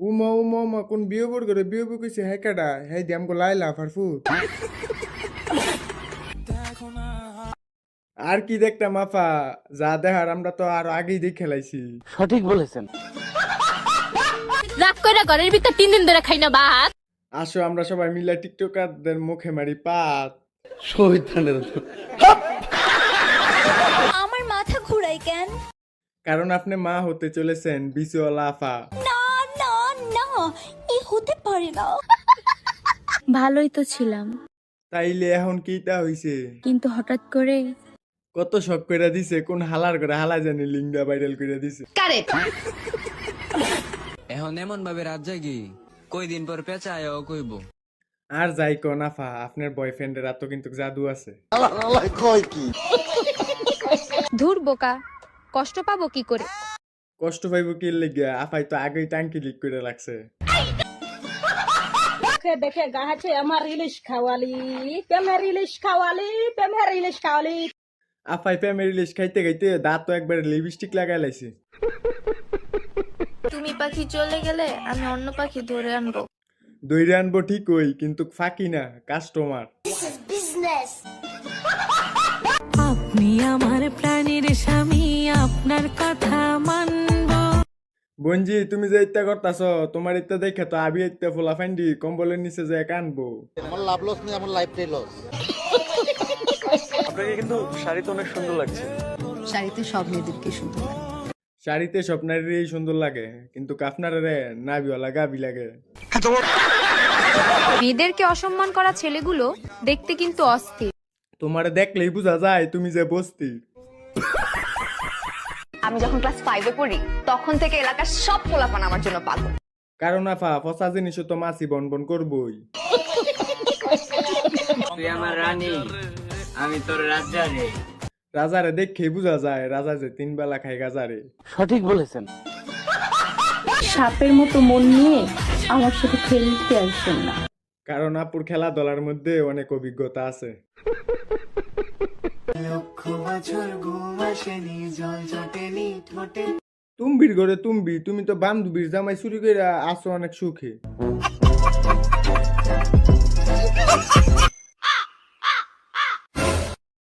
উমা উমা উমা কোন বিয়ে বোর করে বিয়ে বউ কইছে হ্যাঁ কাটা হ্যাঁ দি আমগো লাইলা ফারফু আর কি দেখতাম আফা যা দেখার আমরা তো আর আগেই দেখে খেলাইছি। সঠিক বলেছেন। রাগ কইরা ঘরের ভিতর 3 দিন ধরে খাই না ভাত। আসো আমরা সবাই মিলে টিকটকারদের মুখে মারি পাত। আমার মাথা ঘুরাই কেন? কারণ আপনি মা হতে চলেছেন বিসিওয়ালা আফা। না না না, এ হতে পারে না। ভালোই তো ছিলাম, তাইলে এখন কিটা হইছে? কিন্তু হঠাৎ করে কত শখ কইরা দিছে, কোন হালার করে হালা জানি লিঙ্গা ভাইরাল কইরা দিছে। এখন এমন ভাবে রাত জাগি কই দিন পর পেঁচা আয়ও কইব। আর যাই কোন আফা আপনার বয়ফ্রেন্ডের এত কিন্তু জাদু আছে। ধুর বোকা, কষ্ট পাবো কি করে? কষ্ট পাইবো কি লাগিয়া, আফাই তো আগেই টাঙ্কি লিক করে লাগছে। দেখে দেখে গাছে আমার ইলিশ খাওয়ালি, প্রেমের ইলিশ খাওয়ালি, প্রেমের ইলিশ খাওয়ালি। আফাই প্রেমের ইলিশ খাইতে খাইতে দাঁত তো একবার লিপস্টিক লাগাই লাইছে। তুমি পাখি চলে গেলে আমি অন্য পাখি ধরে আনবো। দইরে আনবো ঠিক ওই, কিন্তু ফাঁকি না, কাস্টমার। আপনি আমার প্রাণের স্বামী, আপনার কথা মানবো। বঞ্জি তুমি যে ইত্যা করতাছ, তোমার ইত্যা দেখে তো আবি ইত্যা ফোলা ফাইন্ডি কম্বলের নিচে যে কানবো। আমার লাভ লস নেই, আমার লাইফটাই লস। আপনাকে কিন্তু শাড়িতে অনেক সুন্দর লাগছে। শাড়িতে সব মেয়েদেরকে সুন্দর লাগে। শাড়িতে স্বপ্নারেরই সুন্দর লাগে, কিন্তু কাফনারে রে নাবিওয়ালা গাবি লাগে। মেয়েদেরকে অসম্মান করা ছেলেগুলো দেখতে কিন্তু অস্থির। তোমারে দেখলেই বোঝা যায় তুমি যে বস্তি। আমি যখন ক্লাস 5-এ পড়ি তখন থেকে এলাকার সব পোলাপান আমার জন্য পাগল। কারণ আফা ফসা জিনিসও তো মাছি বনবন করবই। তুই আমার রানী, আমি তোর রাজা রে। রাজারে দেখেই বোঝা যায় রাজা যে 3 বেলা খায় গাজারে। সঠিক বলেছেন। সাপের মতো মন নিয়ে আমার সাথে খেলতে আসেন না। কারণ আপুর খেলাধুলার মধ্যে অনেক অভিজ্ঞতা আছে। তুম্বির ঘরে তুম্বি, তুমি তো বান্ধবীর জামাই চুরি করে আসো অনেক সুখে।